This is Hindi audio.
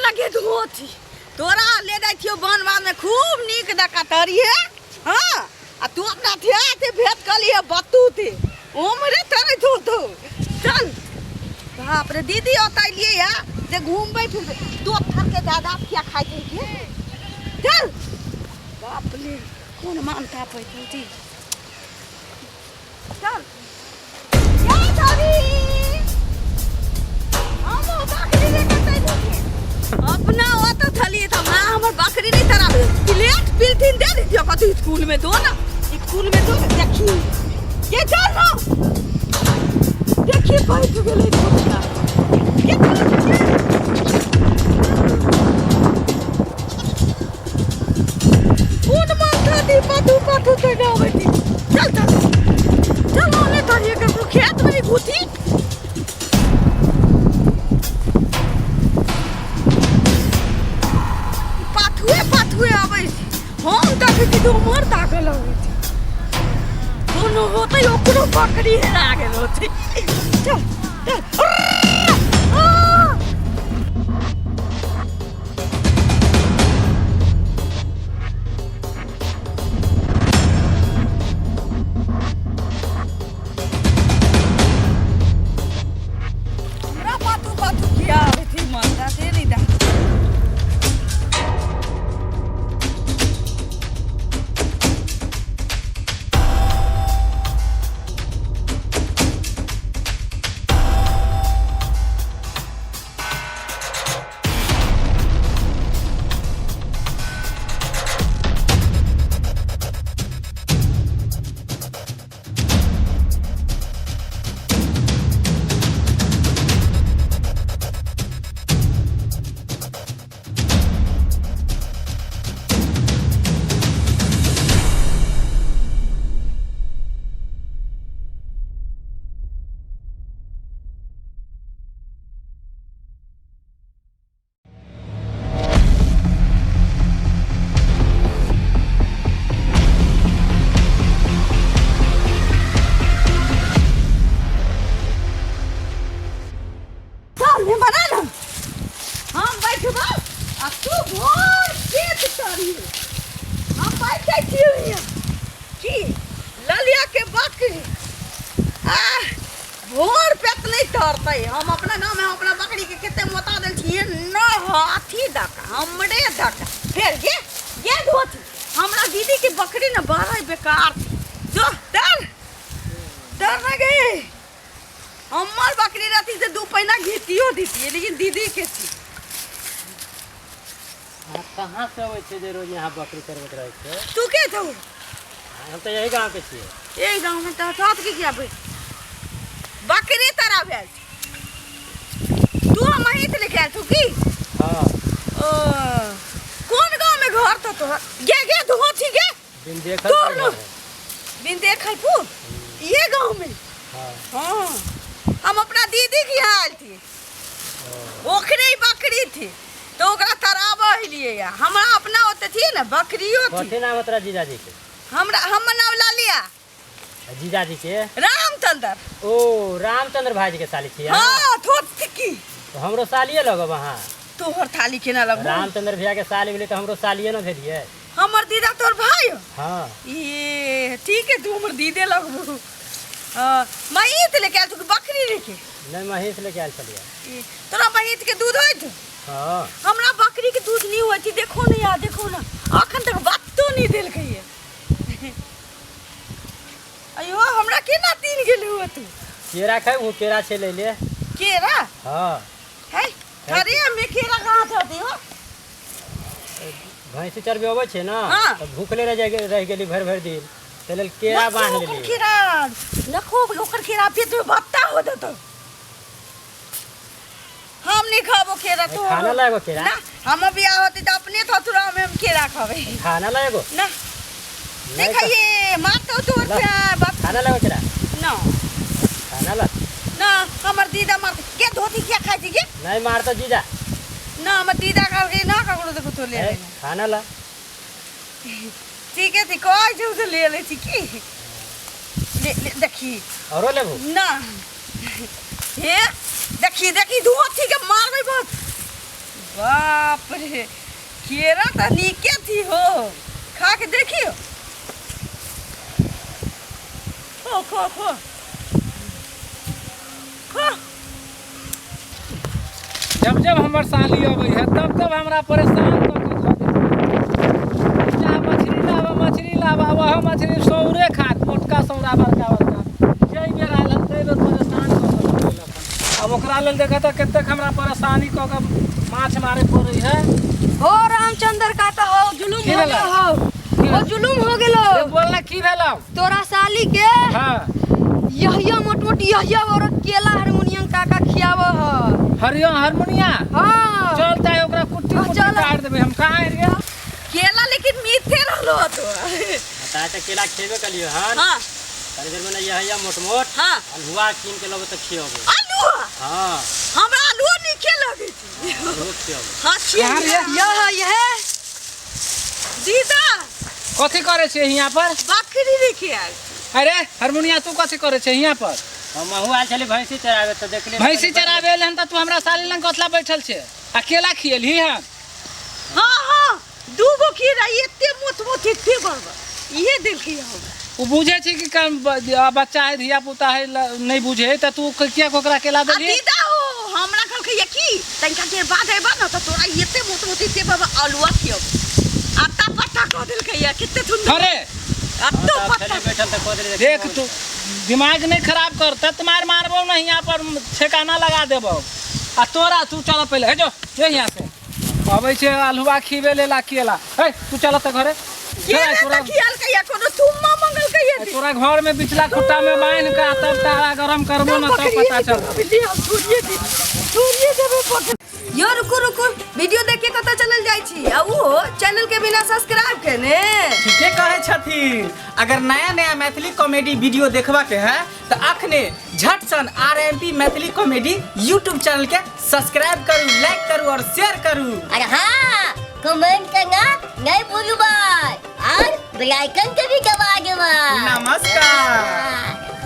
लगे धोती तोरा ले जाई छियो बनवा में खूब नीक दका तरिए हां आ तू अपना धिया से भेंट कर लिए बत्तू थे ओमरे तरे धो चल बाप रे दीदी ओतै लिए या जे घूमबै फिर तो थक के दादा क्या खाई के चल बाप रे कौन मानता पैती चल या दादी हम बकरी लेके तै अपना ओत थली त मां हमर बकरी नहीं तरह प्लेट पिलथिन दे दियो कतु स्कूल में दो ना स्कूल में दो देखी ये चल ना देखिए भाई तू गेले छोटा ये कौन माथा दी पातू ते गावती चल ओने तरिए के खेत में घुसी पाथुए आवे हम तक की तो मर ताकल होई कोनो होते ओकरो बकरी हेरा गेल होते चल पाथू किया थी माता से नहीं दा भोर पेट नहीं तरते हम अपना गांव में अपना बकरी के केते मोता देल छिए न हाथी दका हमरे दका फिर ये धोती हमरा दीदी के बकरी न बारह बेकार जो डर न गए हमर बकरी रहती से दो पैना घेतियो देती लेकिन दीदी के थी कहां से होय छे जे रोज यहां बकरी चरबत रहे छे तू के छौ हम तो यही गांव के छिए यही गांव में तो साथ की क्या बे बकरी तरह भेल तू महीत लेके आल तू की हां ओ कौन गांव में घर तो गे धोती गे बिन देखल पू ये गांव में हां हम अपना दीदी की हाल थी ओखरे बकरी थी तो ओकरा तराबा लिए हमरा अपना होते थी ना बकरियो थी कथि नाम तोरा जीजाजी के हमरा हम नाम लालिया जीजाजी के रामचंद्र ओ रामचंद्र भाई के साली छी हां थोड़ी की तो हमरो सालिए लगब वहां तोहर थाली के ना लगब रामचंद्र भैया के साली मिले तो हमरो सालिए न भेलिए हमर दीदा तोर भाई हां ये ठीक है तू हमर दीदे लगबू हां महीत लेके आल तू बकरी लेके नहीं महीस लेके आल चलिए तोरा महीत के दूध होइत हां हमरा बकरी के दूध नहीं होती देखो ना यार देखो ना अखन तक बात तो नहीं देल कहिए अयो हमरा के ना तीन गेलु हो तू केरा खाई वो केरा छे ले ले केरा हां है अरे में केरा कहां था दियो भैंसी चरबे होवे छे ना हाँ। तो भूखले रह गेली भर दिन तेल केरा बांध लेली केरा लखो ओकर केरा पे तो बत्ता हो दतो हम नहीं खाबो केरा तो खाना लागो केरा ना हम बियाह होती तो अपने थथुरा में हम केरा खावे खाना लागो ना देखिए मार तो खाना लागो केरा ना खाना ला ना हमर दीदा मार के धोती क्या खाई थी के नहीं मार तो जीजा ना हमर दीदा कर के ना ककरो देखो तो ले खाना ला ठीक है थी कोई जो से ले ले थी की ले देखी औरो लेबो ना हे देखी धोती के मारबै बहुत बाप रे केरा तो नीके थी हो खा के देखियो खो खो खो खो जब जब हमर साली अबै है तब तब हमरा परेशान कऽ के धऽ देत। मछली लाबा वह मछली सौरे खात मोटका सौरा बड़का बड़का जै बेर आयल हन तै बेर परेशान कऽ के धऽ। अब ओकरा लेल देखऽ तऽ कतेक हमरा परेशानी कऽ के माछ मारे पड़ै है। हो रामचंद्र काका हो जुलुम की हो भेलै? गेलो हो जुलुम हो गेलो बोलना की भेलौ? तोरा साली के हाँ यहिया मोट मोट यहिया और केला हारमोनियम काका खियावो ह हरियो हारमोनिया हां चलता है ओकरा कुट्टी कुट्टी काट देबे हम कहां एरिया केला लेकिन मीठे रहलो तो बता त केला खेबे कलियो हन। हां तनी देर में न यहिया मोट मोट हां अलहुआ कीन के लबे त खियबो। आलू हां हमरा आलू नीके लगे छी आलू खियबो। हां यह दीदा कथी करे छे यहाँ पर? बकरी लेके आयल अरे हारमोनिया तू कथी करे छे यहाँ पर? हम महू आयल छली भैंसी चरावे त देखले भैंसी चरावे हन त तू हमरा साली लंग कथला बैठल छे अकेला खियलही हन। हां हां दूगो खीरा एते मोट मोट एते बड़बड़ इहे दिल की हमरा उ बुझे छी कि बच्चा है धिया पुता है नहीं बुझे त तू किया कोकरा केला देली? दीदा हो हमरा कहलकै की तनका देर बाद आइबा न त तोरा एते मोट मोट एते बाबा आलूआ खियब आटा पट्टा कह देलकै या किते सुंदर अरे अत्तो चले पट्टा बैठल त कोदरे देख तू दिमाग नहीं खराब कर तत मार मारबो नहीं यहाँ पर ठेकाना लगा देबो। आ तोरा तू चल पहले जो जो यहाँ से अबै छे अलहुआ खिबे लेला केला हे तू चल त घरे ये त खियाल कहिया कोनो तुम्मा मंगल कहिया तोरा घर में बिचला खुट्टा में बांध के तब तारा गरम करबो न तब पता चल। यो रुको रुको वीडियो देख के पता चलल जाई छी आ वो चैनल के बिना सब्सक्राइब केने ठीके कहे छथिन। अगर नया नया मैथिली कॉमेडी वीडियो देखबा के है तो अखने झट सन RMP Maithili comedy YouTube channel के सब्सक्राइब करू, लाइक करू और शेयर करू। अरे हाँ कमेंट करना नहीं भूलू भाई और बेल आइकन के भी दबा देना। नमस्कार।